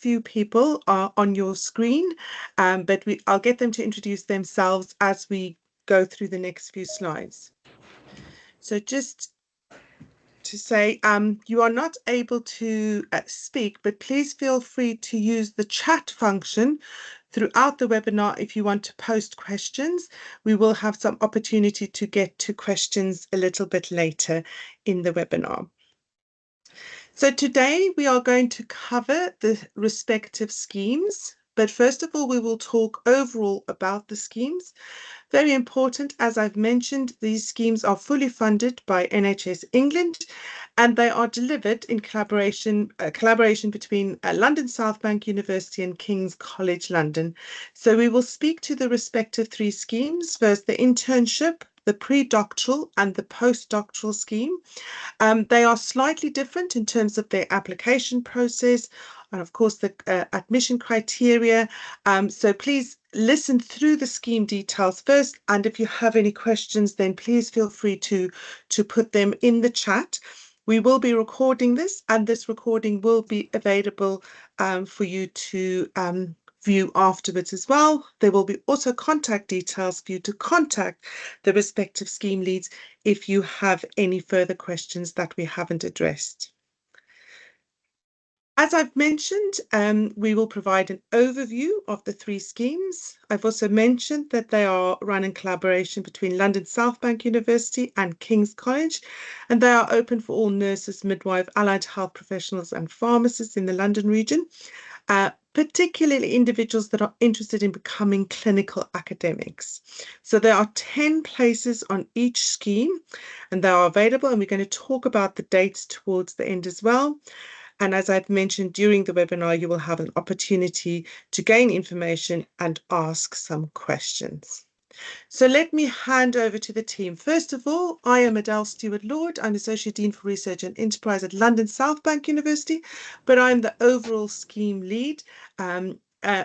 few people on your screen, but I'll get them to introduce themselves as we go through the next few slides. So just to say, you are not able to speak, but please feel free to use the chat function throughout the webinar if you want to post questions. We will have some opportunity to get to questions a little bit later in the webinar. So today we are going to cover the respective schemes, but first of all, we will talk overall about the schemes. Very important, as I've mentioned, these schemes are fully funded by NHS England, and they are delivered in collaboration between London South Bank University and King's College London. So we will speak to the respective three schemes. First, the internship, the pre-doctoral and the post-doctoral scheme. They are slightly different in terms of their application process and, of course, the admission criteria. So please listen through the scheme details first. And if you have any questions, then please feel free to put them in the chat. We will be recording this, and this recording will be available for you to view afterwards as well. There will be also contact details for you to contact the respective scheme leads if you have any further questions that we haven't addressed. As I've mentioned, we will provide an overview of the three schemes. I've also mentioned that they are run in collaboration between London South Bank University and King's College, and they are open for all nurses, midwives, allied health professionals and pharmacists in the London region, particularly individuals that are interested in becoming clinical academics. So there are 10 places on each scheme, and they are available, and we're going to talk about the dates towards the end as well. And as I've mentioned during the webinar, you will have an opportunity to gain information and ask some questions. So let me hand over to the team. First of all, I am Adéle Stewart-Lord. I'm Associate Dean for Research and Enterprise at London South Bank University, but I'm the overall scheme lead,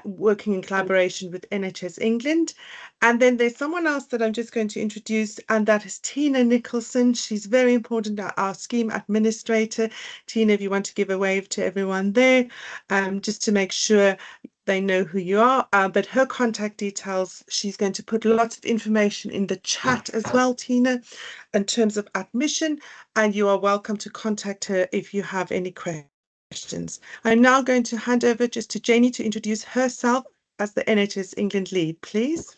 working in collaboration with NHS England. And then there's someone else that I'm just going to introduce, and that is Tina Nicholson. She's very important, our scheme administrator. Tina, if you want to give a wave to everyone there, just to make sure they know who you are, but her contact details, she's going to put lots of information in the chat as well, Tina, in terms of admission, and you are welcome to contact her if you have any questions. I'm now going to hand over just to Jenny to introduce herself as the NHS England lead, please.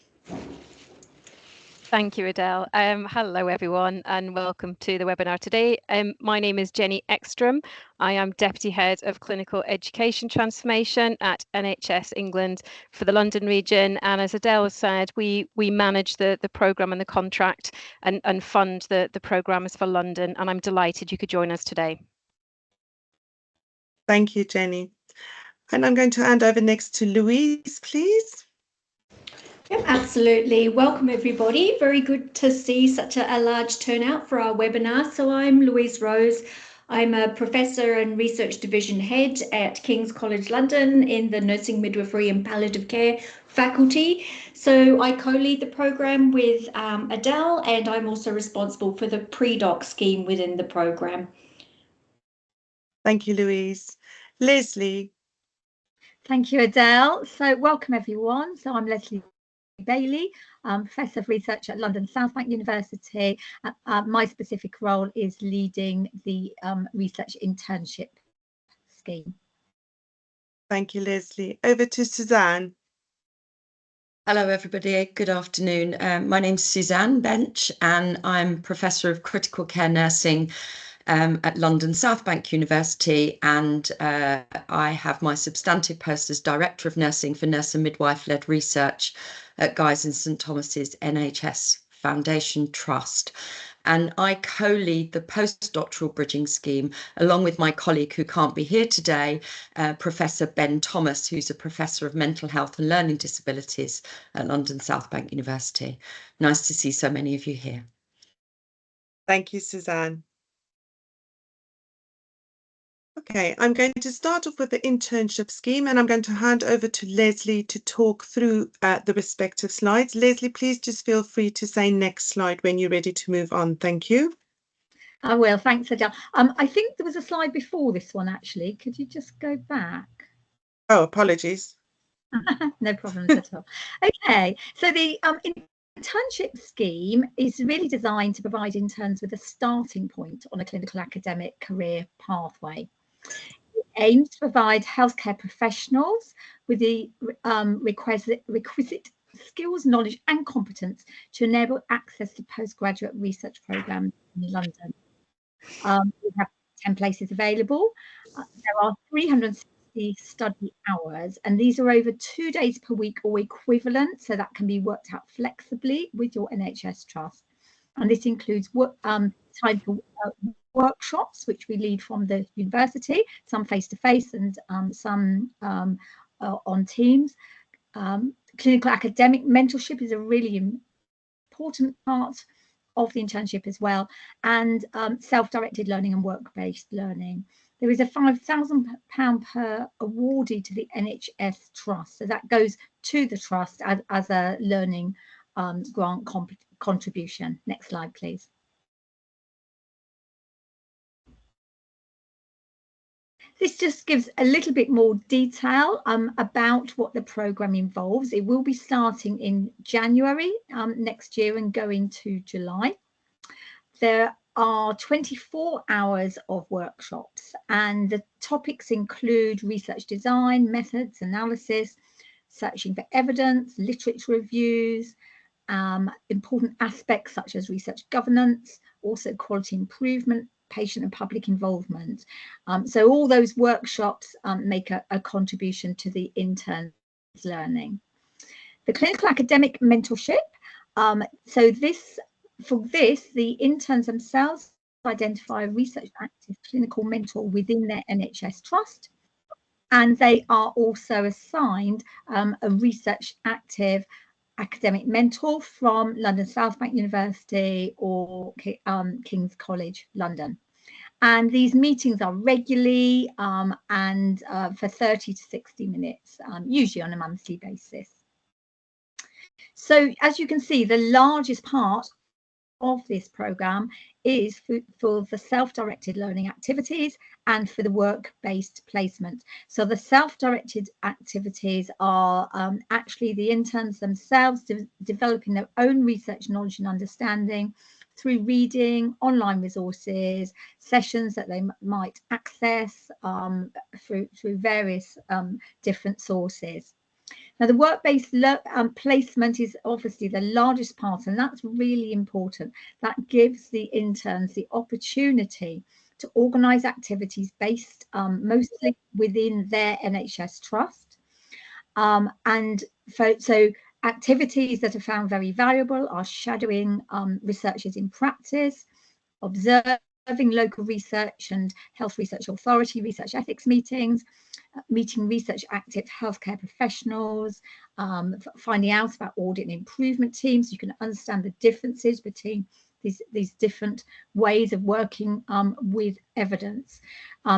Thank you, Adéle. Hello, everyone, and welcome to the webinar today. My name is Jenny Ekstrom. I am Deputy Head of Clinical Education Transformation at NHS England for the London region. And as Adéle has said, we manage the programme and the contract and fund the programmes for London. And I'm delighted you could join us today. Thank you, Jenny. And I'm going to hand over next to Louise, please. Yep, absolutely. Welcome, everybody. Very good to see such a large turnout for our webinar. So I'm Louise Rose. I'm a Professor and Research Division Head at King's College London in the Nursing, Midwifery and Palliative Care faculty. So I co-lead the programme with Adéle, and I'm also responsible for the pre-doc scheme within the programme. Thank you, Louise. Leslie. Thank you, Adéle. So welcome, everyone. So I'm Leslie Bailey, Professor of Research at London South Bank University. My specific role is leading the research internship scheme. Thank you, Leslie. Over to Suzanne. Hello, everybody. Good afternoon. My name's Suzanne Bench, and I'm Professor of Critical Care Nursing at London South Bank University, and I have my substantive post as Director of Nursing for Nurse and Midwife-led research at Guy's and St Thomas's NHS Foundation Trust. And I co-lead the postdoctoral bridging scheme along with my colleague who can't be here today, Professor Ben Thomas, who's a Professor of Mental Health and Learning Disabilities at London South Bank University. Nice to see so many of you here. Thank you, Suzanne. Okay, I'm going to start off with the internship scheme, and I'm going to hand over to Leslie to talk through the respective slides. Leslie, please just feel free to say next slide when you're ready to move on. Thank you. I will. Thanks, Adéle. I think there was a slide before this one, actually. Could you just go back? Oh, apologies. No problems at all. Okay, so the internship scheme is really designed to provide interns with a starting point on a clinical academic career pathway. It aims to provide healthcare professionals with the requisite skills, knowledge and competence to enable access to postgraduate research programs in London. We have 10 places available. There are 360 study hours, and these are over 2 days per week or equivalent, so that can be worked out flexibly with your NHS trust. And this includes time for workshops, which we lead from the university, some face-to-face and some on Teams. Clinical academic mentorship is a really important part of the internship as well, and self-directed learning and work-based learning. There is a £5,000 per awardee to the NHS Trust, so that goes to the Trust as a learning grant contribution. Next slide, please. This just gives a little bit more detail about what the programme involves. It will be starting in January next year and going to July. There are 24 hours of workshops, and the topics include research design, methods, analysis, searching for evidence, literature reviews, important aspects such as research governance, also quality improvement, patient and public involvement. So all those workshops make a contribution to the interns' learning. The clinical academic mentorship. For this, the interns themselves identify a research active clinical mentor within their NHS trust, and they are also assigned a research active academic mentor from London South Bank University or King's College London. And these meetings are regularly and for 30 to 60 minutes, usually on a monthly basis. So as you can see, the largest part of this programme is for the self-directed learning activities and for the work-based placement. So the self-directed activities are actually the interns themselves developing their own research knowledge and understanding through reading, online resources, sessions that they might access through various different sources. Now, the work-based placement is obviously the largest part, and that's really important. That gives the interns the opportunity to organise activities based mostly within their NHS trust. So activities that are found very valuable are shadowing researchers in practice, observing local research and health research authority research ethics meetings, meeting research active healthcare professionals, finding out about audit and improvement teams. You can understand the differences between these different ways of working with evidence.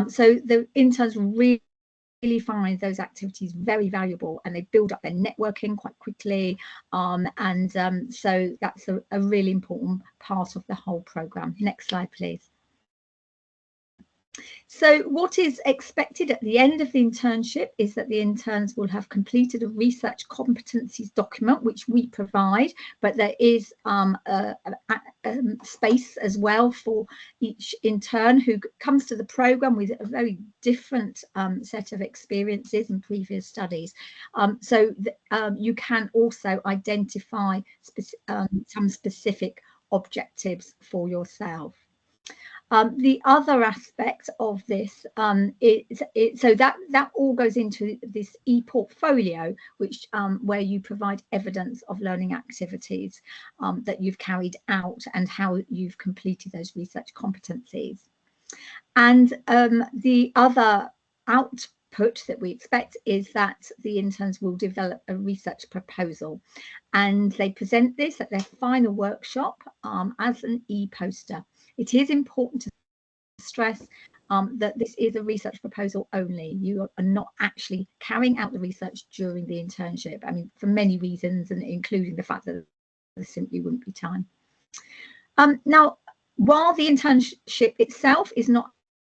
So the interns really find those activities very valuable, and they build up their networking quite quickly, so that's a really important part of the whole programme. Next slide, please. So what is expected at the end of the internship is that the interns will have completed a research competencies document, which we provide, but there is a space as well for each intern who comes to the programme with a very different set of experiences and previous studies. You can also identify some specific objectives for yourself. The other aspect of this so that all goes into this e-portfolio, which where you provide evidence of learning activities that you've carried out and how you've completed those research competencies. And the other output that we expect is that the interns will develop a research proposal, and they present this at their final workshop as an e-poster. It is important to stress that this is a research proposal only. You are not actually carrying out the research during the internship. I mean, for many reasons, and including the fact that there simply wouldn't be time. Now, while the internship itself is not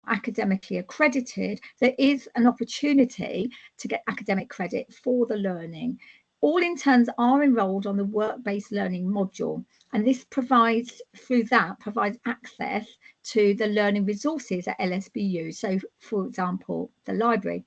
academically accredited, there is an opportunity to get academic credit for the learning. All interns are enrolled on the work-based learning module, and this provides access to the learning resources at LSBU. So, for example, the library.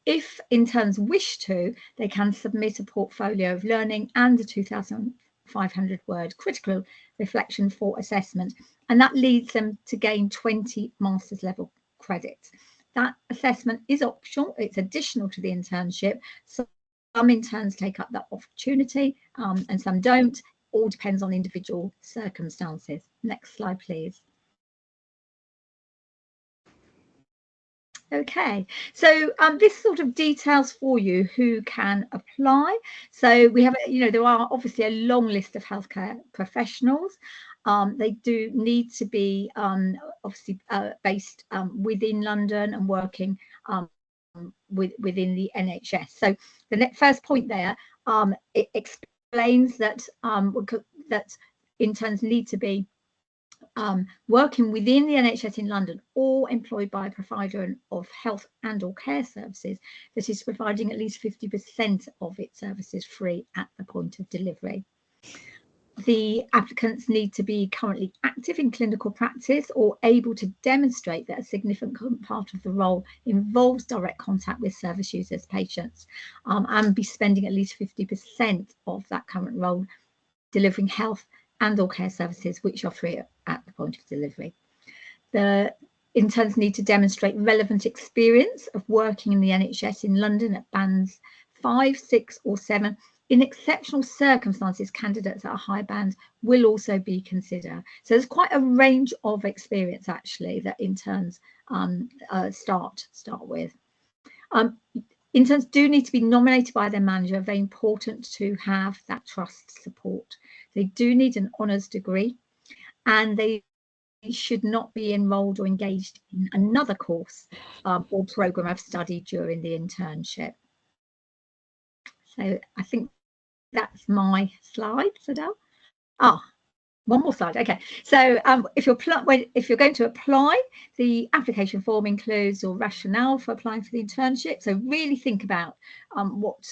If interns wish to, they can submit a portfolio of learning and a 2,500-word critical reflection for assessment, and that leads them to gain 20 master's level credits. That assessment is optional, it's additional to the internship. So some interns take up that opportunity and some don't. All depends on individual circumstances. Next slide, please. Okay, so this sort of details for you who can apply. So we have, there are obviously a long list of healthcare professionals. They do need to be obviously based within London and working within the NHS. So the first point there, it explains that that interns need to be working within the NHS in London or employed by a provider of health and or care services that is providing at least 50% of its services free at the point of delivery. The applicants need to be currently active in clinical practice or able to demonstrate that a significant part of the role involves direct contact with service users, patients, and be spending at least 50% of that current role delivering health and or care services which are free at the point of delivery. The interns need to demonstrate relevant experience of working in the NHS in London at bands 5, 6 or 7. In exceptional circumstances, candidates at a high band will also be considered. So there's quite a range of experience actually that interns start with. Interns do need to be nominated by their manager. Very important to have that trust support. They do need an honours degree, and they should not be enrolled or engaged in another course or programme of study during the internship. So I think that's my slides, Adele. One more slide. Okay, so if you're going to apply, the application form includes your rationale for applying for the internship. So really think about what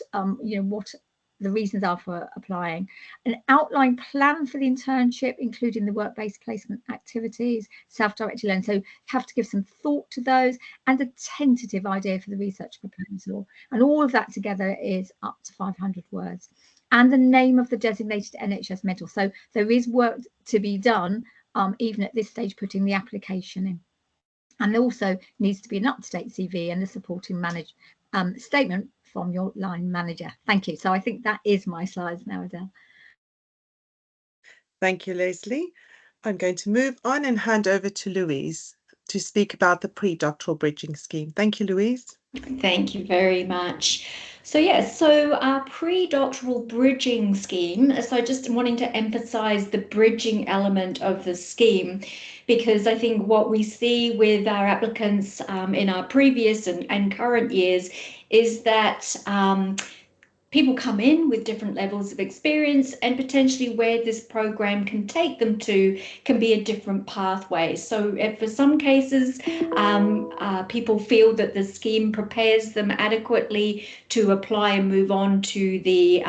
the reasons are for applying. An outline plan for the internship, including the work-based placement activities, self-directed learning. So have to give some thought to those, and a tentative idea for the research proposal. And all of that together is up to 500 words. And the name of the designated NHS medal. So there is work to be done, even at this stage, putting the application in. And there also needs to be an up-to-date CV and a supporting statement from your line manager. Thank you. So I think that is my slides now, Adele. Thank you, Leslie. I'm going to move on and hand over to Louise to speak about the pre-doctoral bridging scheme. Thank you, Louise. Thank you very much. So yes, so our pre-doctoral bridging scheme, so just wanting to emphasize the bridging element of the scheme, because I think what we see with our applicants in our previous and current years is that people come in with different levels of experience, and potentially where this program can take them to can be a different pathway. So for some cases, people feel that the scheme prepares them adequately to apply and move on to the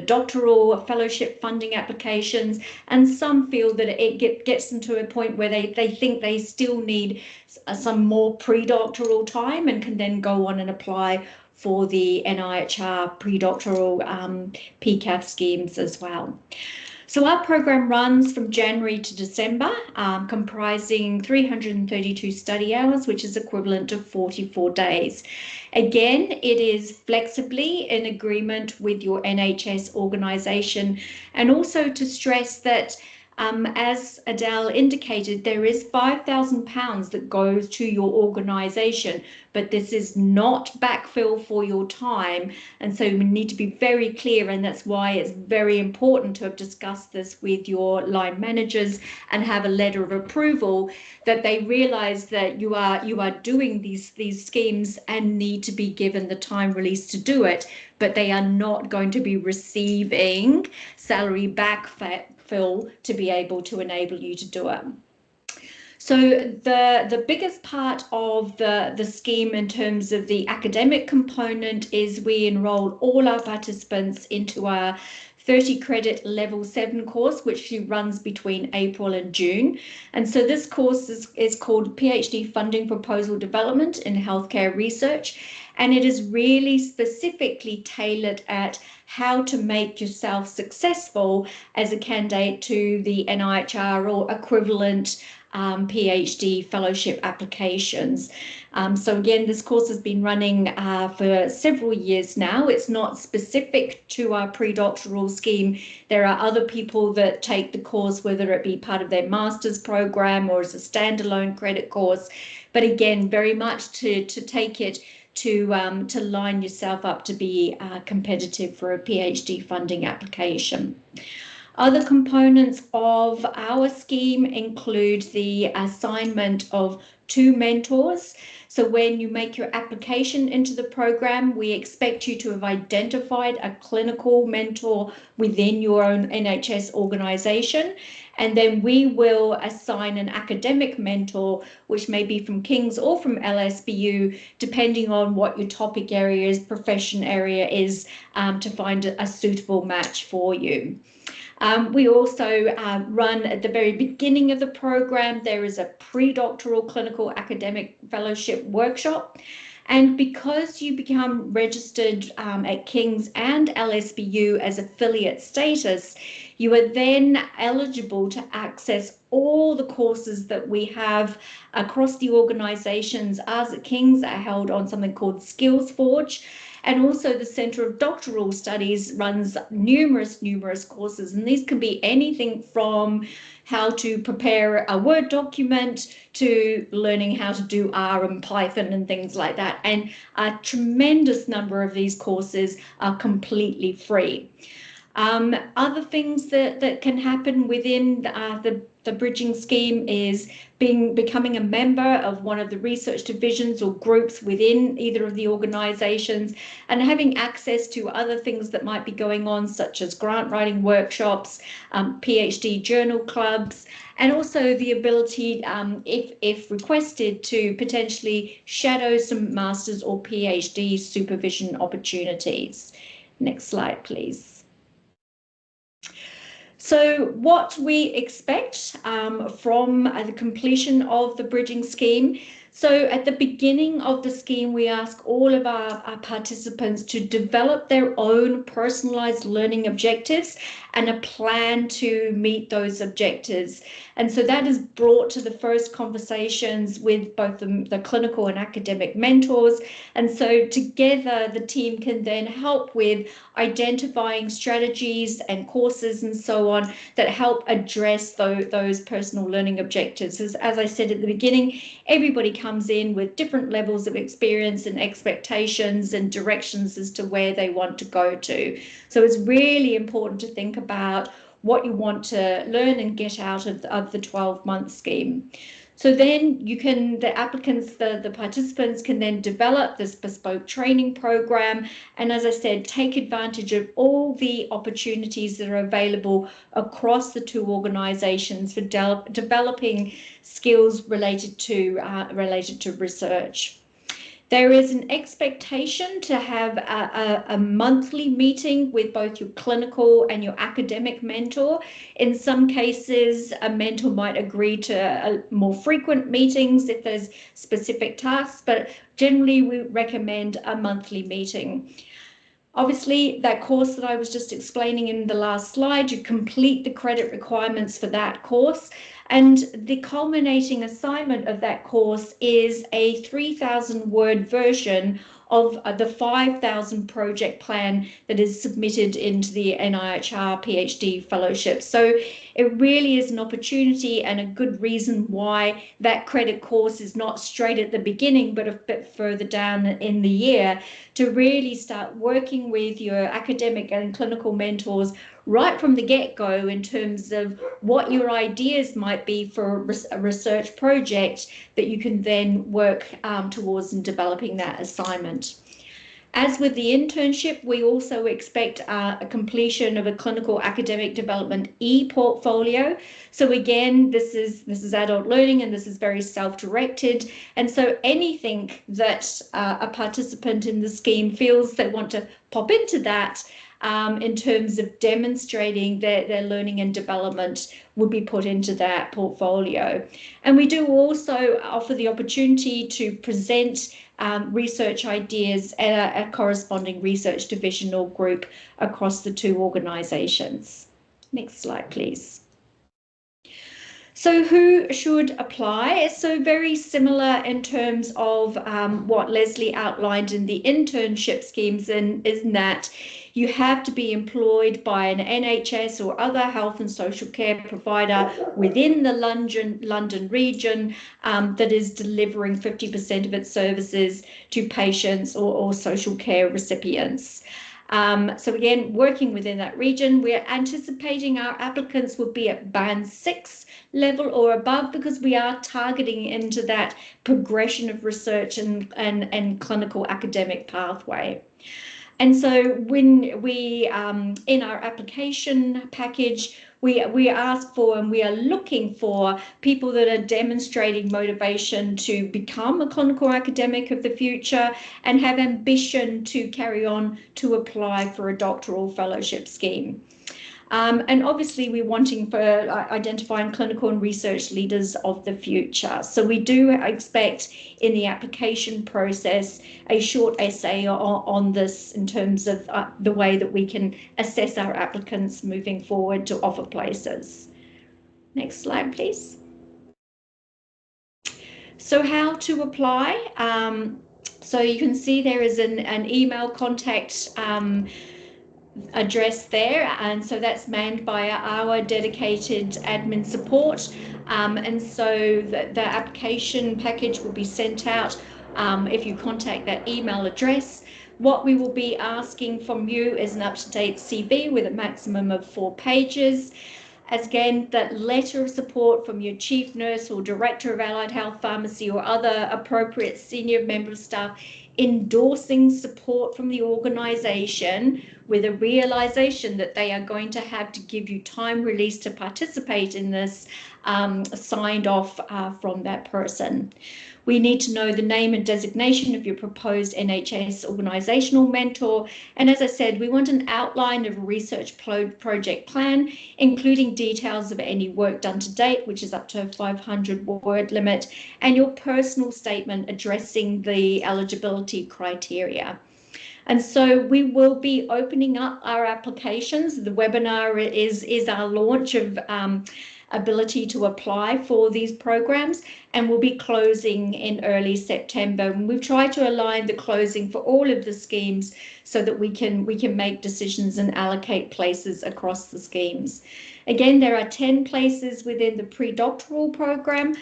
doctoral fellowship funding applications, and some feel that it gets them to a point where they think they still need some more pre-doctoral time and can then go on and apply for the NIHR pre-doctoral PCAF schemes as well. So our program runs from January to December, comprising 332 study hours, which is equivalent to 44 days. Again, it is flexibly in agreement with your NHS organisation, and also to stress that as Adele indicated, there is £5,000 that goes to your organisation, but this is not backfill for your time. And so we need to be very clear, and that's why it's very important to have discussed this with your line managers and have a letter of approval, that they realise that you are doing these schemes and need to be given the time release to do it, but they are not going to be receiving salary backfill to be able to enable you to do it. So the biggest part of the scheme in terms of the academic component is we enroll all our participants into our 30 credit level 7 course, which runs between April and June. And so this course is called PhD Funding Proposal Development in Healthcare Research. And it is really specifically tailored at how to make yourself successful as a candidate to the NIHR or equivalent PhD fellowship applications. So again, this course has been running for several years now. It's not specific to our pre-doctoral scheme. There are other people that take the course, whether it be part of their master's program or as a standalone credit course. But again, very much to take it to line yourself up to be competitive for a PhD funding application. Other components of our scheme include the assignment of 2 mentors. So when you make your application into the program, we expect you to have identified a clinical mentor within your own NHS organisation. And then we will assign an academic mentor, which may be from King's or from LSBU, depending on what your topic area is, profession area is, to find a suitable match for you. We also run at the very beginning of the program, there is a pre-doctoral clinical academic fellowship workshop. And because you become registered at King's and LSBU as affiliate status, you are then eligible to access all the courses that we have across the organisations. Ours at King's are held on something called Skills Forge. And also the Centre of Doctoral Studies runs numerous courses, and these can be anything from how to prepare a Word document to learning how to do R and Python and things like that. And a tremendous number of these courses are completely free. Other things that can happen within the bridging scheme is becoming a member of one of the research divisions or groups within either of the organisations, and having access to other things that might be going on, such as grant writing workshops, PhD journal clubs, and also the ability, if requested, to potentially shadow some masters or PhD supervision opportunities. Next slide, please. So what we expect from the completion of the bridging scheme. So at the beginning of the scheme, we ask all of our participants to develop their own personalised learning objectives and a plan to meet those objectives. And so that is brought to the first conversations with both the clinical and academic mentors. And so together, the team can then help with identifying strategies and courses and so on that help address those personal learning objectives. As I said at the beginning, everybody comes in with different levels of experience and expectations and directions as to where they want to go to. So it's really important to think about what you want to learn and get out of the 12-month scheme. So then the applicants, the participants can then develop this bespoke training program. And as I said, take advantage of all the opportunities that are available across the 2 organisations for developing skills related to research. There is an expectation to have a monthly meeting with both your clinical and your academic mentor. In some cases, a mentor might agree to more frequent meetings if there's specific tasks, but generally we recommend a monthly meeting. Obviously, that course that I was just explaining in the last slide, you complete the credit requirements for that course. And the culminating assignment of that course is a 3,000-word version of the 5,000 project plan that is submitted into the NIHR PhD fellowship. So it really is an opportunity and a good reason why that credit course is not straight at the beginning, but a bit further down in the year, to really start working with your academic and clinical mentors right from the get-go in terms of what your ideas might be for a research project that you can then work towards in developing that assignment. As with the internship, we also expect a completion of a clinical academic development e-portfolio. So again, this is adult learning, and this is very self-directed. And so anything that a participant in the scheme feels they want to pop into that in terms of demonstrating their learning and development would be put into that portfolio. And we do also offer the opportunity to present research ideas at a corresponding research division or group across the two organisations. Next slide, please. So who should apply? So very similar in terms of what Leslie outlined in the internship schemes, and is that you have to be employed by an NHS or other health and social care provider within the London region that is delivering 50% of its services to patients or social care recipients. So again, working within that region, we're anticipating our applicants will be at band 6 level or above, because we are targeting into that progression of research and clinical academic pathway. And so when we, in our application package, we ask for and we are looking for people that are demonstrating motivation to become a clinical academic of the future and have ambition to carry on to apply for a doctoral fellowship scheme. And obviously we're wanting for identifying clinical and research leaders of the future. So we do expect in the application process a short essay on this in terms of the way that we can assess our applicants moving forward to offer places. Next slide, please. So how to apply? So you can see there is an email contact address there, and so that's manned by our dedicated admin support, and so the application package will be sent out if you contact that email address. What we will be asking from you is an up-to-date CV with a maximum of 4 pages. As again, that letter of support from your chief nurse or director of allied health pharmacy or other appropriate senior member of staff endorsing support from the organisation with a realisation that they are going to have to give you time release to participate in this, signed off from that person. We need to know the name and designation of your proposed NHS organisational mentor. And as I said, we want an outline of a research project plan, including details of any work done to date, which is up to a 500-word limit, and your personal statement addressing the eligibility criteria. And so we will be opening up our applications. The webinar is our launch of ability to apply for these programs, and we'll be closing in early September. And we've tried to align the closing for all of the schemes so that we can make decisions and allocate places across the schemes. Again, there are 10 places within the pre-doctoral program,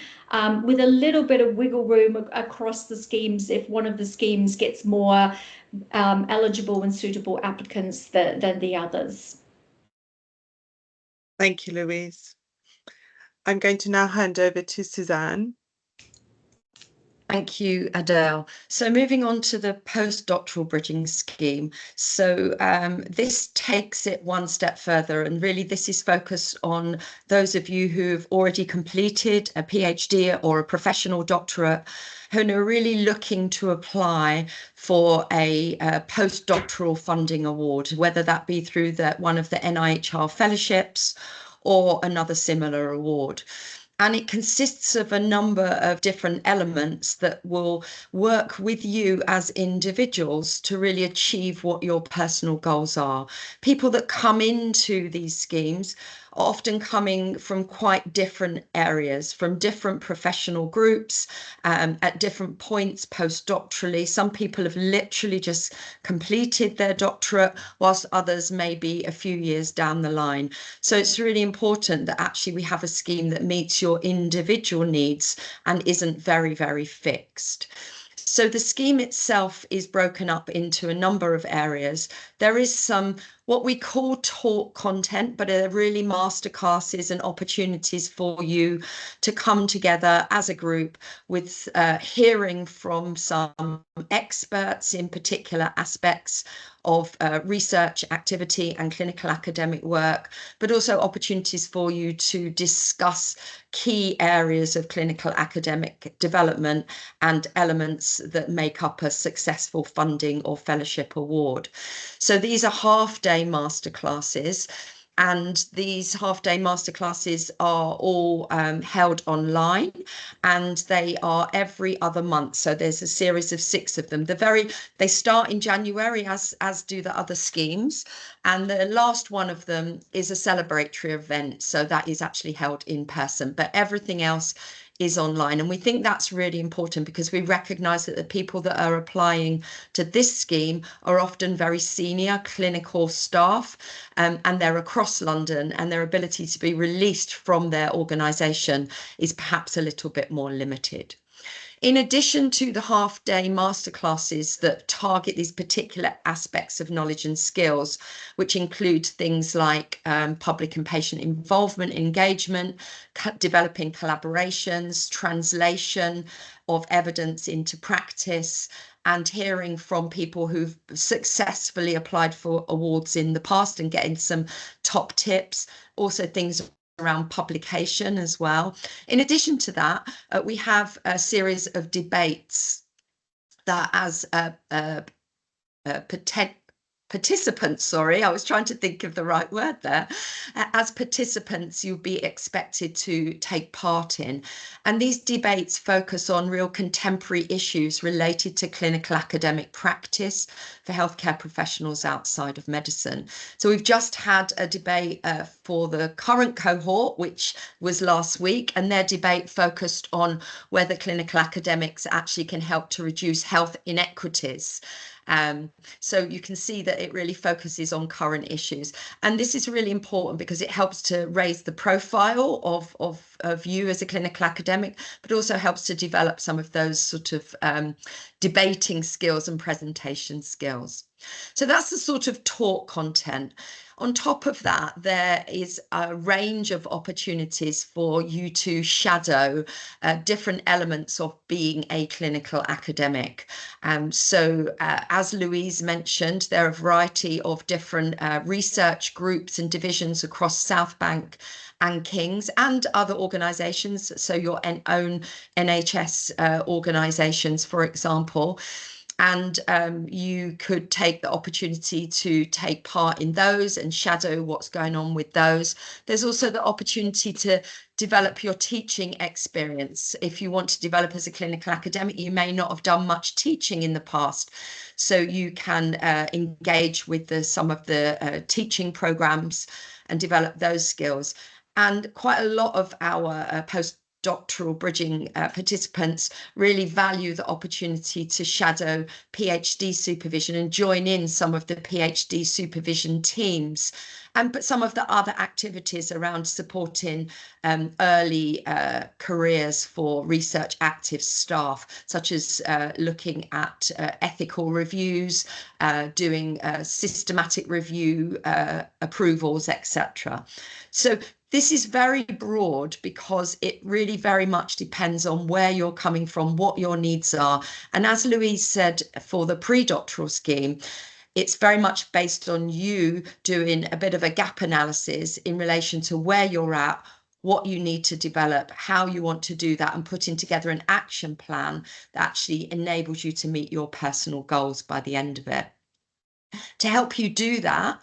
with a little bit of wiggle room across the schemes if one of the schemes gets more eligible and suitable applicants than the others. Thank you, Louise. I'm going to now hand over to Suzanne. Thank you, Adele. So moving on to the postdoctoral bridging scheme. So this takes it one step further, and really this is focused on those of you who've already completed a PhD or a professional doctorate who are really looking to apply for a postdoctoral funding award, whether that be through one of the NIHR fellowships or another similar award. And it consists of a number of different elements that will work with you as individuals to really achieve what your personal goals are. People that come into these schemes are often coming from quite different areas, from different professional groups, at different points postdoctorally. Some people have literally just completed their doctorate, whilst others may be a few years down the line. So it's really important that actually we have a scheme that meets your individual needs and isn't very, very fixed. So the scheme itself is broken up into a number of areas. There is some what we call talk content, but are really masterclasses and opportunities for you to come together as a group with hearing from some experts in particular aspects of research activity and clinical academic work, but also opportunities for you to discuss key areas of clinical academic development and elements that make up a successful funding or fellowship award. So these are half-day masterclasses, and these half-day masterclasses are all held online, and they are every other month. So there's a series of 6 of them. They start in January, as do the other schemes, and the last one of them is a celebratory event. So that is actually held in person, but everything else is online. And we think that's really important because we recognise that the people that are applying to this scheme are often very senior clinical staff, and they're across London, and their ability to be released from their organisation is perhaps a little bit more limited. In addition to the half-day masterclasses that target these particular aspects of knowledge and skills, which include things like public and patient involvement, engagement, developing collaborations, translation of evidence into practice, and hearing from people who've successfully applied for awards in the past and getting some top tips, also things around publication as well. In addition to that, we have a series of debates that as participants, I was trying to think of the right word there. As participants, you'll be expected to take part in. And these debates focus on real contemporary issues related to clinical academic practice for healthcare professionals outside of medicine. So we've just had a debate for the current cohort, which was last week, and their debate focused on whether clinical academics actually can help to reduce health inequities. So you can see that it really focuses on current issues, and this is really important because it helps to raise the profile of you as a clinical academic, but also helps to develop some of those sort of debating skills and presentation skills. So that's the sort of talk content. On top of that, there is a range of opportunities for you to shadow different elements of being a clinical academic. So as Louise mentioned, there are a variety of different research groups and divisions across South Bank and King's and other organisations, so your own NHS organisations, for example. And you could take the opportunity to take part in those and shadow what's going on with those. There's also the opportunity to develop your teaching experience. If you want to develop as a clinical academic, you may not have done much teaching in the past, so you can engage with some of the teaching programs and develop those skills. And quite a lot of our post-doctoral bridging participants really value the opportunity to shadow PhD supervision and join in some of the PhD supervision teams, but some of the other activities around supporting early careers for research active staff, such as looking at ethical reviews, doing systematic review approvals, etc. So this is very broad because it really very much depends on where you're coming from, what your needs are. And as Louise said, for the pre-doctoral scheme, it's very much based on you doing a bit of a gap analysis in relation to where you're at, what you need to develop, how you want to do that, and putting together an action plan that actually enables you to meet your personal goals by the end of it. To help you do that,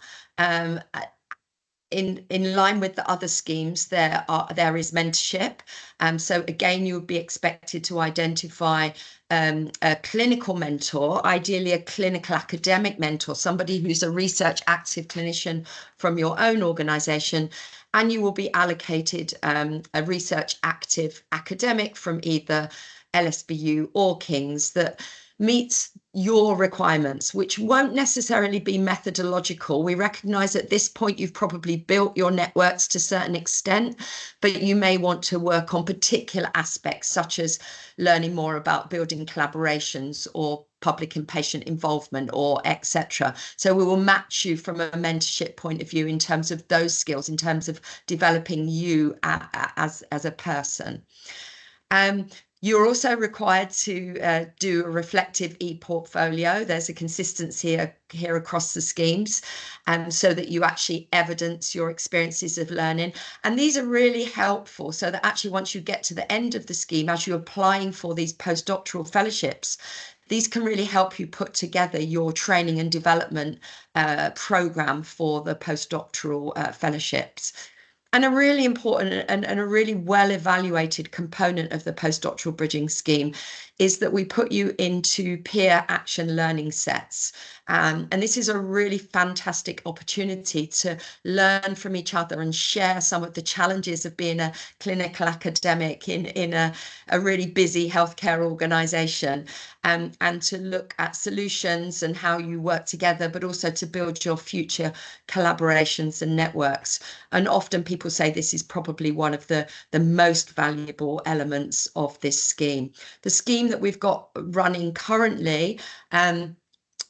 in line with the other schemes, there is mentorship. So again, you would be expected to identify a clinical mentor, ideally a clinical academic mentor, somebody who's a research active clinician from your own organisation, and you will be allocated a research active academic from either LSBU or King's that meets your requirements, which won't necessarily be methodological. We recognise at this point you've probably built your networks to a certain extent, but you may want to work on particular aspects such as learning more about building collaborations or public and patient involvement, or etc. So we will match you from a mentorship point of view in terms of those skills, in terms of developing you as a person. You're also required to do a reflective e-portfolio. There's a consistency here across the schemes, so that you actually evidence your experiences of learning. And these are really helpful so that actually once you get to the end of the scheme, as you're applying for these postdoctoral fellowships, these can really help you put together your training and development program for the postdoctoral fellowships. And a really important and a really well evaluated component of the postdoctoral bridging scheme is that we put you into peer action learning sets. And this is a really fantastic opportunity to learn from each other and share some of the challenges of being a clinical academic in a really busy healthcare organisation, and to look at solutions and how you work together, but also to build your future collaborations and networks. And often people say this is probably one of the most valuable elements of this scheme. The scheme that we've got running currently,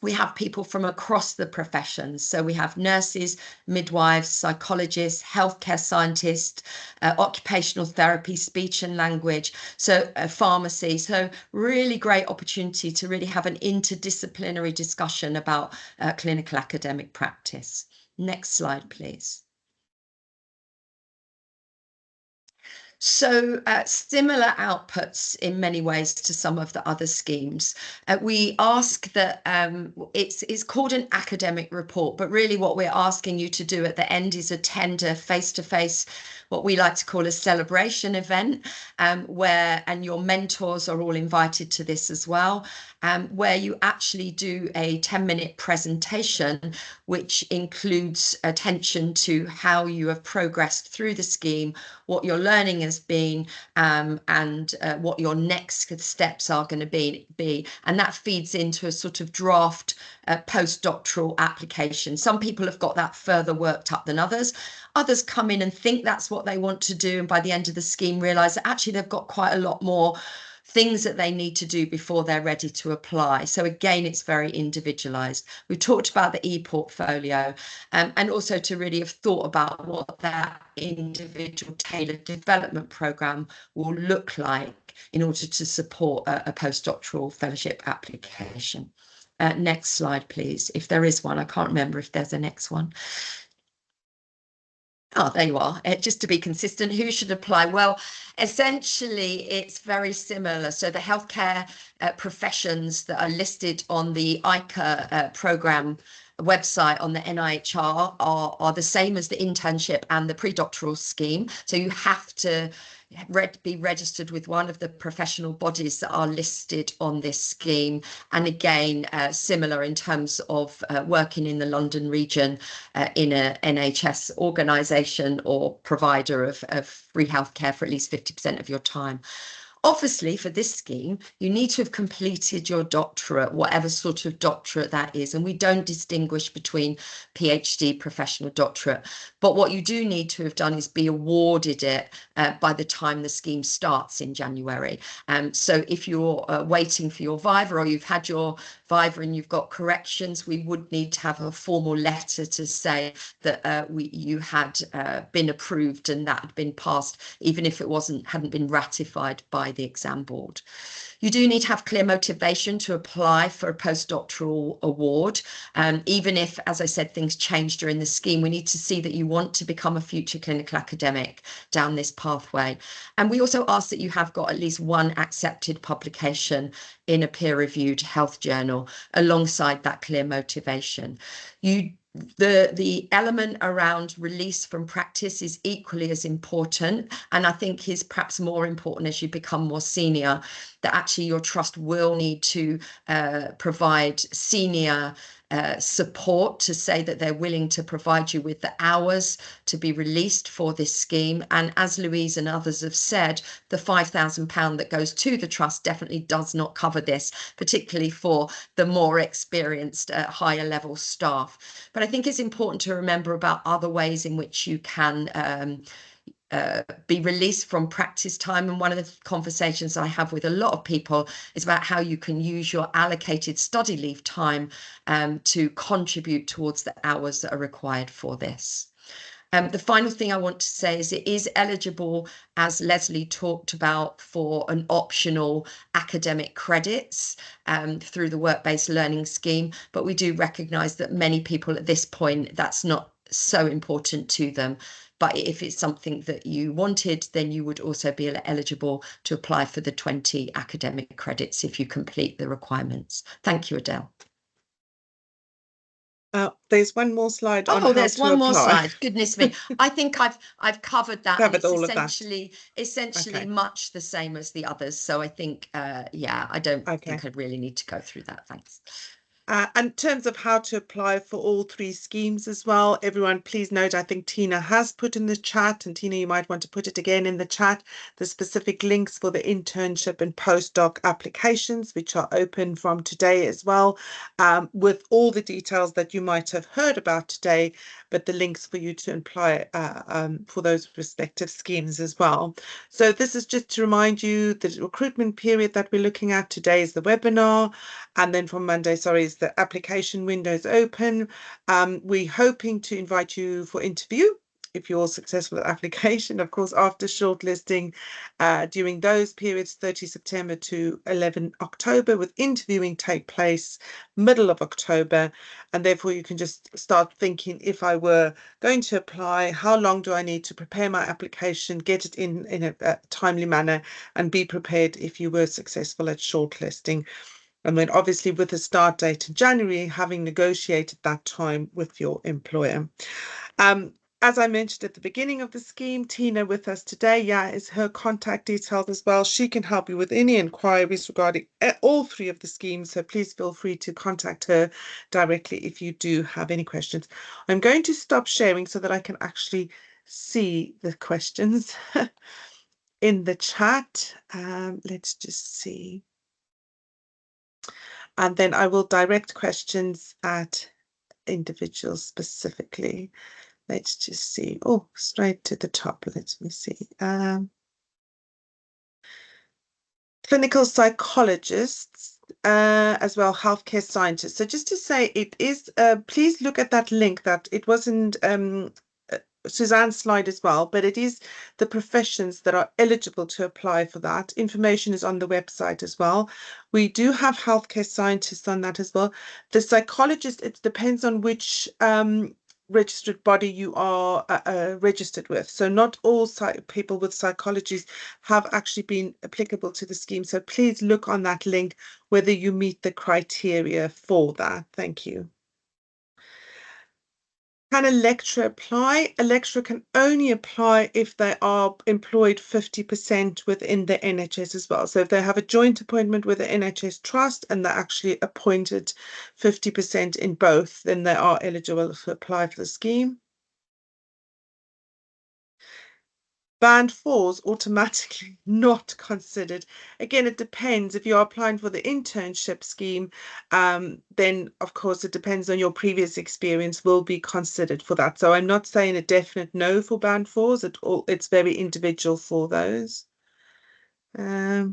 we have people from across the professions. So we have nurses, midwives, psychologists, healthcare scientists, occupational therapy, speech and language, so pharmacy. So really great opportunity to really have an interdisciplinary discussion about clinical academic practice. Next slide, please. So similar outputs in many ways to some of the other schemes. We ask that it's called an academic report, but really what we're asking you to do at the end is attend a face-to-face, what we like to call a celebration event, and your mentors are all invited to this as well, where you actually do a 10-minute presentation, which includes attention to how you have progressed through the scheme, what your learning has been, and what your next steps are going to be. And that feeds into a sort of draft postdoctoral application. Some people have got that further worked up than others. Others come in and think that's what they want to do, and by the end of the scheme realise that actually they've got quite a lot more things that they need to do before they're ready to apply. So again, it's very individualised. We've talked about the e-portfolio, and also to really have thought about what that individual tailored development programme will look like in order to support a postdoctoral fellowship application. Next slide, please. If there is one, I can't remember if there's a next one. Oh, there you are. Just to be consistent, who should apply? Well, essentially, it's very similar. So the healthcare professions that are listed on the ICA programme website on the NIHR are the same as the internship and the pre-doctoral scheme. So you have to be registered with one of the professional bodies that are listed on this scheme. And again, similar in terms of working in the London region in a NHS organisation or provider of free healthcare for at least 50% of your time. Obviously, for this scheme, you need to have completed your doctorate, whatever sort of doctorate that is. And we don't distinguish between PhD, professional doctorate. But what you do need to have done is be awarded it by the time the scheme starts in January. So if you're waiting for your Viva, or you've had your Viva and you've got corrections, we would need to have a formal letter to say that you had been approved and that had been passed, even if it hadn't been ratified by the exam board. You do need to have clear motivation to apply for a postdoctoral award. Even if, as I said, things change during the scheme, we need to see that you want to become a future clinical academic down this pathway. And we also ask that you have got at least one accepted publication in a peer-reviewed health journal alongside that clear motivation. The element around release from practice is equally as important, and I think is perhaps more important as you become more senior, that actually your trust will need to provide senior support to say that they're willing to provide you with the hours to be released for this scheme. And as Louise and others have said, the £5,000 that goes to the trust definitely does not cover this, particularly for the more experienced higher level staff. But I think it's important to remember about other ways in which you can be released from practice time. And one of the conversations I have with a lot of people is about how you can use your allocated study leave time to contribute towards the hours that are required for this. The final thing I want to say is it is eligible, as Leslie talked about, for an optional academic credits through the work-based learning scheme, but we do recognise that many people at this point, that's not so important to them. But if it's something that you wanted, then you would also be eligible to apply for the 20 academic credits if you complete the requirements. Thank you, Adele. There's one more slide on Oh, how there's to one more apply. slide. Goodness me. I think I've covered that. Covered and it's all of that. essentially Okay. much the same as the others. So I think, yeah, I don't Okay. think I really need to go through that. Thanks. And in terms of how to apply for all three schemes as well, everyone, please note, I think Tina has put in the chat, and Tina, you might want to put it again in the chat, the specific links for the internship and postdoc applications, which are open from today as well, with all the details that you might have heard about today, but the links for you to apply for those respective schemes as well. So this is just to remind you the recruitment period that we're looking at today is the webinar, and then from Monday, sorry, the application window is open. We're hoping to invite you for interview if you're successful at application, of course, after shortlisting during those periods, 30 September to 11 October, with interviewing take place middle of October. And therefore you can just start thinking, if I were going to apply, how long do I need to prepare my application, get it in a timely manner, and be prepared if you were successful at shortlisting. And then obviously with the start date in January, having negotiated that time with your employer. As I mentioned at the beginning of the scheme, Tina with us today, is her contact details as well. She can help you with any inquiries regarding all three of the schemes. So please feel free to contact her directly if you do have any questions. I'm going to stop sharing so that I can actually see the questions in the chat. Let's just see. And then I will direct questions at individuals specifically. Let's just see. Oh, straight to the top. Let me see. Clinical psychologists, as well, healthcare scientists. So just to say, it is, please look at that link that it wasn't Suzanne's slide as well, but it is the professions that are eligible to apply for that. Information is on the website as well. We do have healthcare scientists on that as well. The psychologist, it depends on which registered body you are registered with. So not all people with psychologies have actually been applicable to the scheme. So please look on that link whether you meet the criteria for that. Thank you. Can a lecturer apply? A lecturer can only apply if they are employed 50% within the NHS as well. So if they have a joint appointment with the NHS Trust and they're actually appointed 50% in both, then they are eligible to apply for the scheme. Band 4's automatically not considered. Again, it depends. If you're applying for the internship scheme, then of course it depends on your previous experience will be considered for that. So I'm not saying a definite no for band 4's. It's very individual for those. I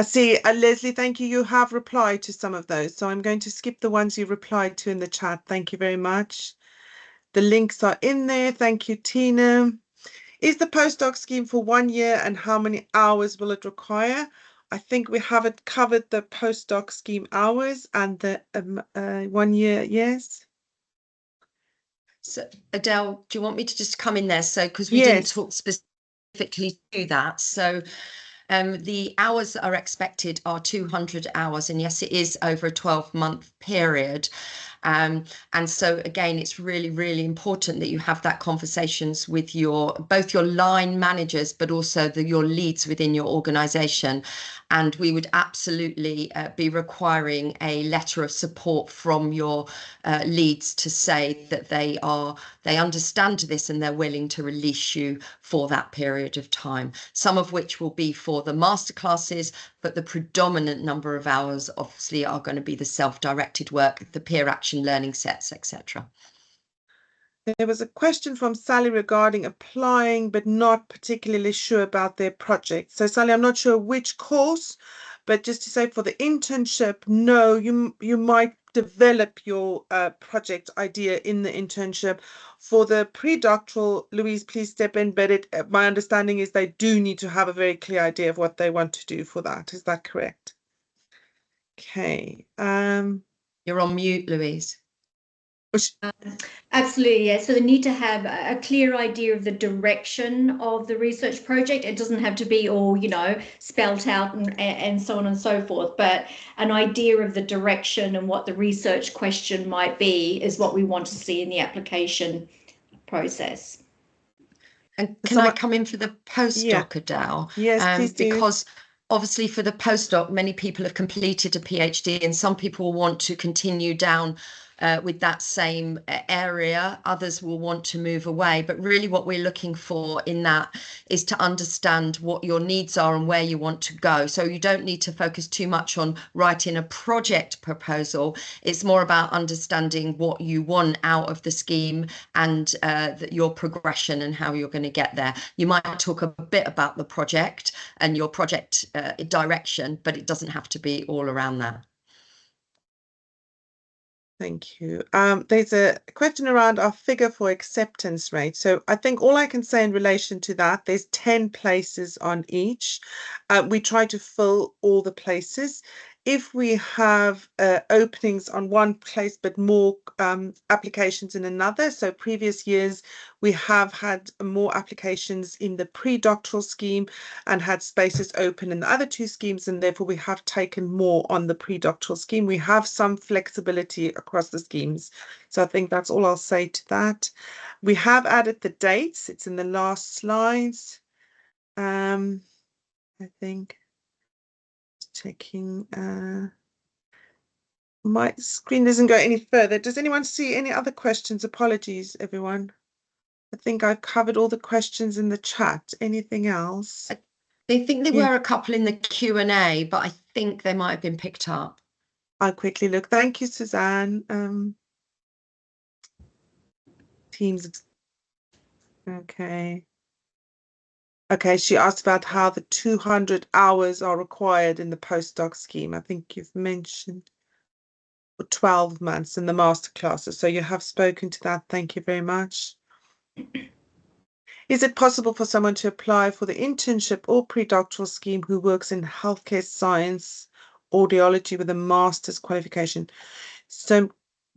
see, Leslie, thank you. You have replied to some of those. So I'm going to skip the ones you replied to in the chat. Thank you very much. The links are in there. Thank you, Tina. Is the postdoc scheme for 1 year and how many hours will it require? I think we haven't covered the postdoc scheme hours and the 1 year, yes. So Adele, do you want me to just come in there? So because we didn't talk specifically to that. So the hours that are expected are 200 hours. And yes, it is over a 12-month period. And so again, it's really, really important that you have that conversations with both your line managers, but also your leads within your organisation. And we would absolutely be requiring a letter of support from your leads to say that they understand this and they're willing to release you for that period of time, some of which will be for the masterclasses, but the predominant number of hours obviously are going to be the self-directed work, the peer action learning sets, etc. There was a question from Sally regarding applying but not particularly sure about their project. So Sally, I'm not sure which course, but just to say for the internship, no, you might develop your project idea in the internship. For the pre-doctoral, Louise, please step in, but my understanding is they do need to have a very clear idea of what they want to do for that. Is that correct? Okay. You're on mute, Louise. Absolutely, yeah. So they need to have a clear idea of the direction of the research project. It doesn't have to be all, spelt out and so on and so forth, but an idea of the direction and what the research question might be is what we want to see in the application process. And can I come in for the postdoc, Adele? Yes, please do. Because obviously for the postdoc, many people have completed a PhD and some people want to continue down with that same area. Others will want to move away. But really what we're looking for in that is to understand what your needs are and where you want to go. So you don't need to focus too much on writing a project proposal. It's more about understanding what you want out of the scheme and your progression and how you're going to get there. You might talk a bit about the project and your project direction, but it doesn't have to be all around that. Thank you. There's a question around our figure for acceptance rate. So I think all I can say in relation to that, there's 10 places on each. We try to fill all the places. If we have openings on one place but more applications in another, so previous years we have had more applications in the pre-doctoral scheme and had spaces open in the other two schemes, and therefore we have taken more on the pre-doctoral scheme. We have some flexibility across the schemes. So I think that's all I'll say to that. We have added the dates. It's in the last slides. I think. Checking. My screen doesn't go any further. Does anyone see any other questions? Apologies, everyone. I think I've covered all the questions in the chat. Anything else? I think there were a couple in the Q&A, but I think they might have been picked up. I'll quickly look. Thank you, Suzanne. Teams. Okay. Okay, she asked about how the 200 hours are required in the postdoc scheme. I think you've mentioned for 12 months in the master classes. So you have spoken to that. Thank you very much. Is it possible for someone to apply for the internship or pre-doctoral scheme who works in healthcare science, audiology with a master's qualification? So,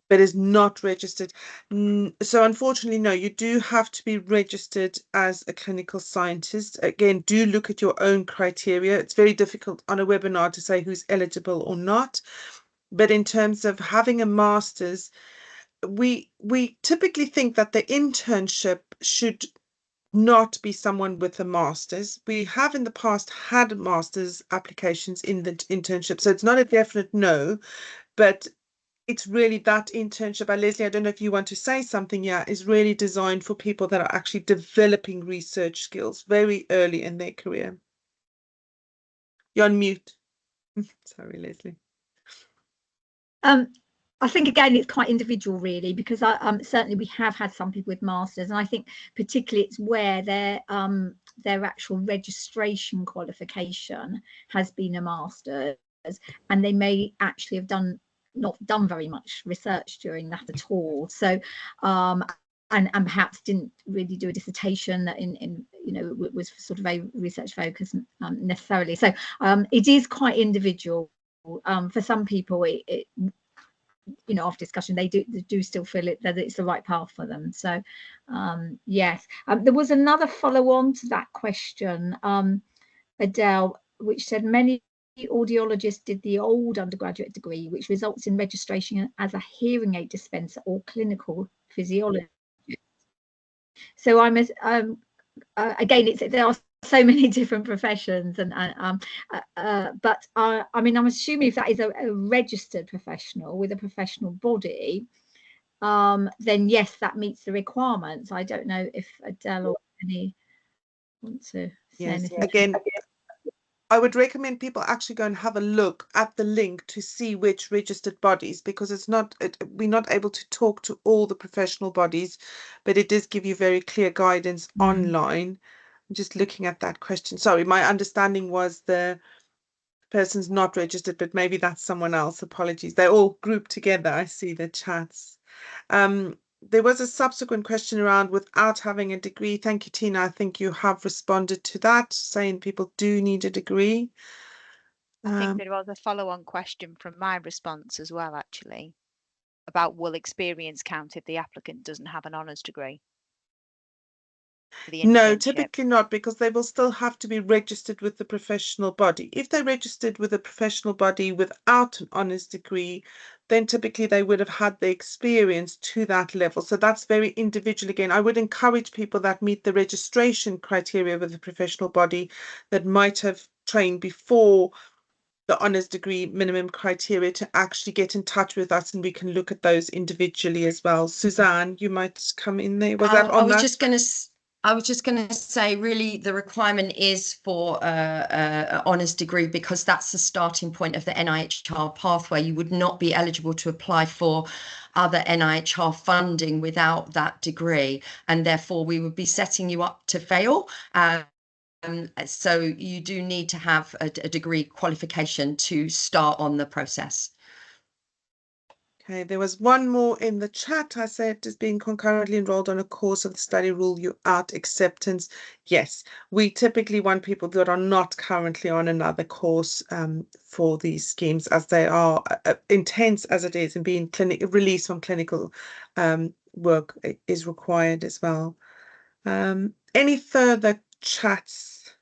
but is not registered. So unfortunately, no, you do have to be registered as a clinical scientist. Again, do look at your own criteria. It's very difficult on a webinar to say who's eligible or not. But in terms of having a master's, we typically think that the internship should not be someone with a master's. We have in the past had master's applications in the internship, so it's not a definite no, but it's really that internship. Leslie, I don't know if you want to say something. Yeah, is really designed for people that are actually developing research skills very early in their career. You're on mute. Sorry, Leslie. I think again it's quite individual really, because certainly we have had some people with masters, and I think particularly it's where their actual registration qualification has been a master's, and they may actually have not done very much research during that at all. So and perhaps didn't really do a dissertation that in was sort of very research focused necessarily. So it is quite individual. For some people it after discussion they do still feel that it's the right path for them. So yes, there was another follow on to that question, Adele, which said many audiologist did the old undergraduate degree, which results in registration as a hearing aid dispenser or clinical physiologist. So I'm again, there are so many different professions, and but I mean, I'm assuming if that is a registered professional with a professional body, then yes, that meets the requirements. I don't know if Adele or any want to say anything. Again, I would recommend people actually go and have a look at the link to see which registered bodies, because we're not able to talk to all the professional bodies, but it does give you very clear guidance online. I'm just looking at that question. Sorry, my understanding was the person's not registered, but maybe that's someone else. Apologies. They're all grouped together. I see the chats. There was a subsequent question around without having a degree. Thank you, Tina. I think you have responded to that, saying people do need a degree. I think there was a follow-on question from my response as well, actually, about will experience count if the applicant doesn't have an honours degree? No, typically not, because they will still have to be registered with the professional body. If they're registered with a professional body without an honours degree, then typically they would have had the experience to that level. So that's very individual. Again, I would encourage people that meet the registration criteria with a professional body that might have trained before the honours degree minimum criteria to actually get in touch with us, and we can look at those individually as well. Suzanne, you might come in there. Was that on I was just going to say, really, the requirement is for an honours degree, because that's the starting point of the NIHR pathway. You would not be eligible to apply for other NIHR funding without that degree, and therefore we would be setting you up to fail. So you do need to have a degree qualification to start on the process. Okay, there was one more in the chat. I said, is being concurrently enrolled on a course of the study rule you out acceptance? Yes, we typically want people that are not currently on another course for these schemes, as they are intense as it is, and being released from clinical work is required as well. Any further chats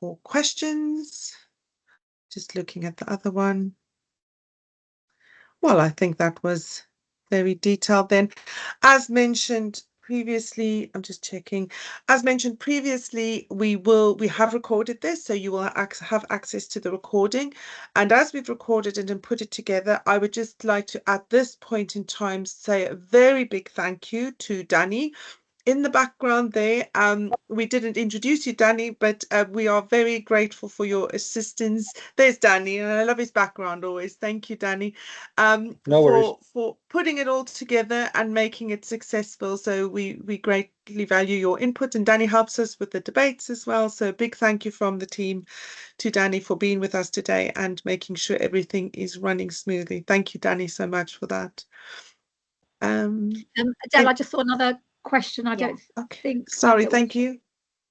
or questions? Just looking at the other one. Well, I think that was very detailed then. As mentioned previously, I'm just checking. As mentioned previously, we have recorded this, so you will have access to the recording. And as we've recorded it and put it together, I would just like to, at this point in time, say a very big thank you to Danny. In the background there, we didn't introduce you, Danny, but we are very grateful for your assistance. There's Danny, and I love his background always. Thank you, Danny, for putting it all together and making it successful. So we greatly value your input, and Danny helps us with the debates as well. So a big thank you from the team to Danny for being with us today and making sure everything is running smoothly. Thank you, Danny, so much for that. Adele, I just saw another question. I don't think. Sorry, thank you.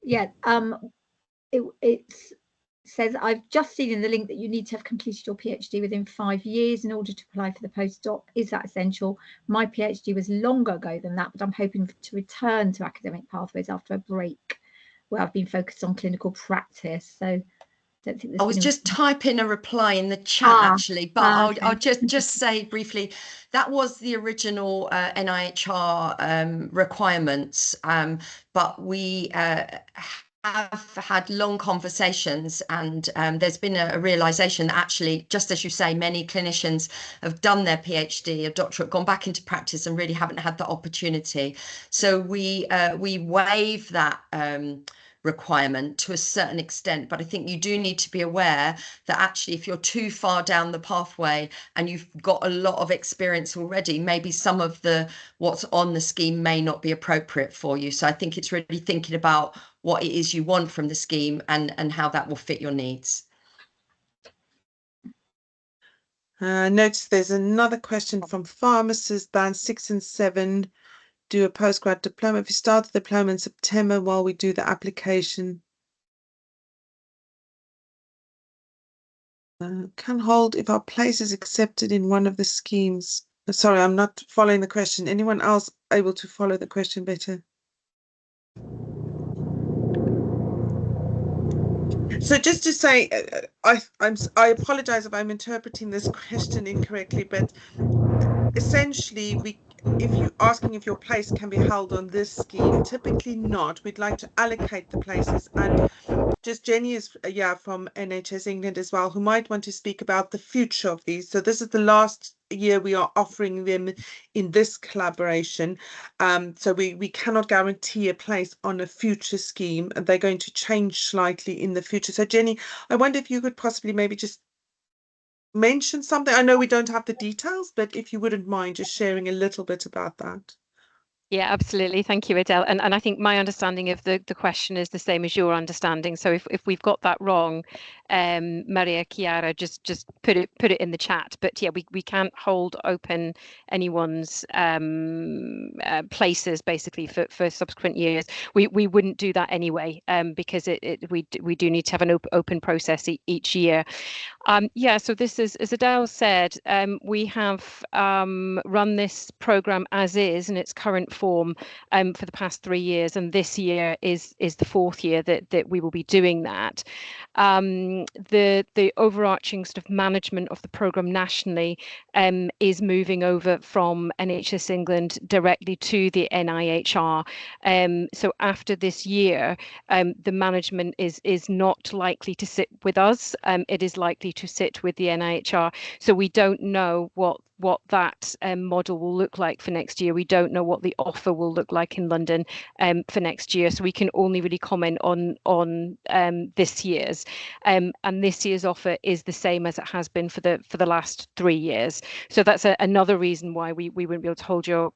Yeah, it says, I've just seen in the link that you need to have completed your PhD within 5 years in order to apply for the postdoc. Is that essential? My PhD was longer ago than that, but I'm hoping to return to academic pathways after a break where I've been focused on clinical practice. So I was just typing a reply in the chat actually, but I'll just say briefly, that was the original NIHR requirements, but we have had long conversations, and there's been a realization that actually, just as you say, many clinicians have done their PhD, a doctorate, gone back into practice and really haven't had the opportunity. So we waive that requirement to a certain extent, but I think you do need to be aware that actually if you're too far down the pathway and you've got a lot of experience already, maybe some of what's on the scheme may not be appropriate for you. So I think it's really thinking about what it is you want from the scheme and how that will fit your needs. Notice there's another question from pharmacists, band 6 and 7. Do a postgrad diploma. If you start the diploma in September while we do the application, can hold if our place is accepted in one of the schemes. Sorry, I'm not following the question. Anyone else able to follow the question better? So just to say, I apologize if I'm interpreting this question incorrectly, but essentially if you're asking if your place can be held on this scheme, typically not. We'd like to allocate the places, and just Jenny is from NHS England as well, who might want to speak about the future of these. So this is the last year we are offering them in this collaboration. So we cannot guarantee a place on a future scheme, and they're going to change slightly in the future. So Jenny, I wonder if you could possibly maybe just mention something. I know we don't have the details, but if you wouldn't mind just sharing a little bit about that. Yeah, absolutely. Thank you, Adele. And I think my understanding of the question is the same as your understanding. So if we've got that wrong, Maria Chiara, just put it in the chat. But yeah, we can't hold open anyone's places basically for subsequent years. We wouldn't do that anyway, because we do need to have an open process each year. Yeah, so this is, as Adele said, we have run this program as is in its current form for the past 3 years, and this year is the 4th year that we will be doing that. The overarching sort of management of the program nationally is moving over from NHS England directly to the NIHR. So after this year, the management is not likely to sit with us. It is likely to sit with the NIHR. So we don't know what that model will look like for next year. We don't know what the offer will look like in London for next year. So we can only really comment on this year's. And this year's offer is the same as it has been for the last 3 years. So that's another reason why we wouldn't be able to hold your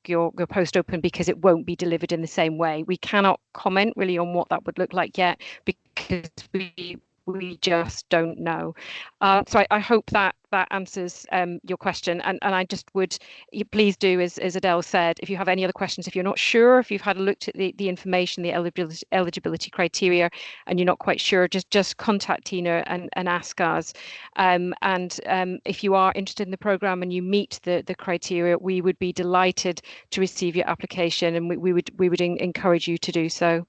post open, because it won't be delivered in the same way. We cannot comment really on what that would look like yet, because we just don't know. So I hope that answers your question, and I just would, please do, as Adele said, if you have any other questions, if you're not sure, if you've had a look at the information, the eligibility criteria, and you're not quite sure, just contact Tina and ask us. And if you are interested in the programme and you meet the criteria, we would be delighted to receive your application, and we would encourage you to do so.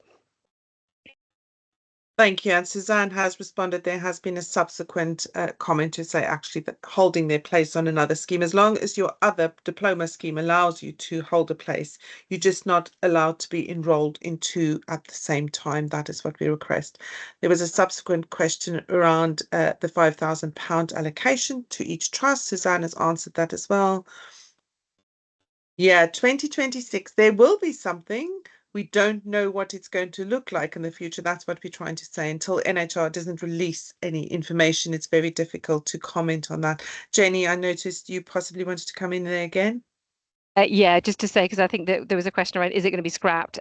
Thank you. And Suzanne has responded. There has been a subsequent comment to say actually that holding their place on another scheme, as long as your other diploma scheme allows you to hold a place, you're just not allowed to be enrolled in 2 at the same time. That is what we request. There was a subsequent question around the £5,000 allocation to each trust. Suzanne has answered that as well. Yeah, 2026, there will be something. We don't know what it's going to look like in the future. That's what we're trying to say. Until NHR doesn't release any information, it's very difficult to comment on that. Jenny, I noticed you possibly wanted to come in there again. Yeah, just to say, because I think that there was a question around, is it going to be scrapped?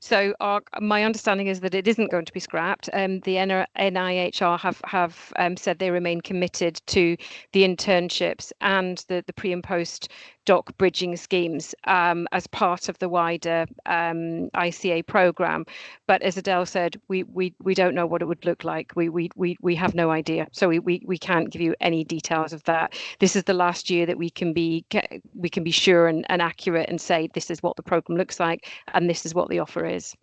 So my understanding is that it isn't going to be scrapped. The NIHR have said they remain committed to the internships and the pre and post doc bridging schemes as part of the wider ICA program. But as Adele said, we don't know what it would look like. We have no idea. So we can't give you any details of that. This is the last year that we can be sure and accurate and say this is what the program looks like and this is what the offer is.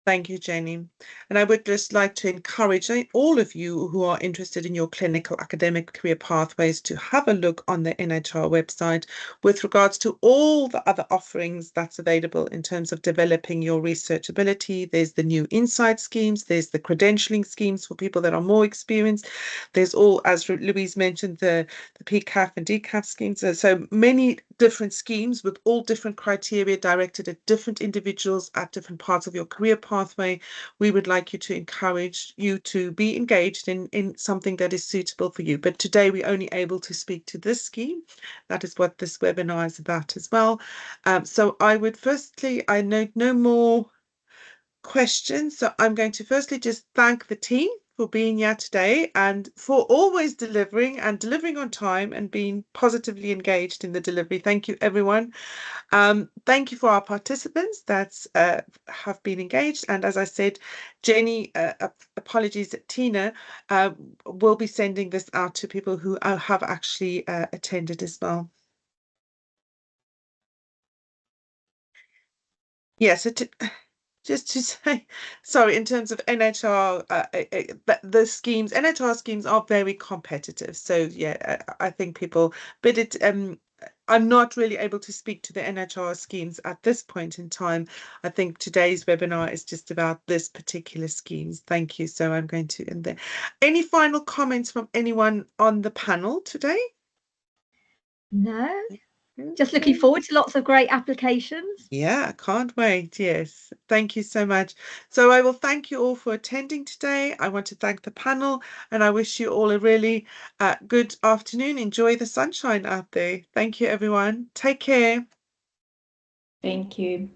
Thank you, Jenny. And I would just like to encourage all of you who are interested in your clinical academic career pathways to have a look on the NHR website with regards to all the other offerings that's available in terms of developing your research ability. There's the new insight schemes, there's the credentialing schemes for people that are more experienced. There's all, as Louise mentioned, the PCAF and DCAF schemes. So many different schemes with all different criteria directed at different individuals at different parts of your career pathway. We would like you to encourage you to be engaged in something that is suitable for you. But today we're only able to speak to this scheme. That is what this webinar is about as well. So I would firstly, I note no more questions. So I'm going to firstly just thank the team for being here today and for always delivering on time and being positively engaged in the delivery. Thank you, everyone. Thank you for our participants that have been engaged. And as I said, Jenny, apologies, Tina will be sending this out to people who have actually attended as well. Yes, just to say, sorry, in terms of NHR, the schemes, NHR schemes are very competitive. So yeah, I think people, but I'm not really able to speak to the NHR schemes at this point in time. I think today's webinar is just about this particular schemes. Thank you. So I'm going to end there. Any final comments from anyone on the panel today? No, just looking forward to lots of great applications. Yeah, I can't wait. Yes, thank you so much. So I will thank you all for attending today. I want to thank the panel, and I wish you all a really good afternoon. Enjoy the sunshine out there. Thank you, everyone. Take care. Thank you.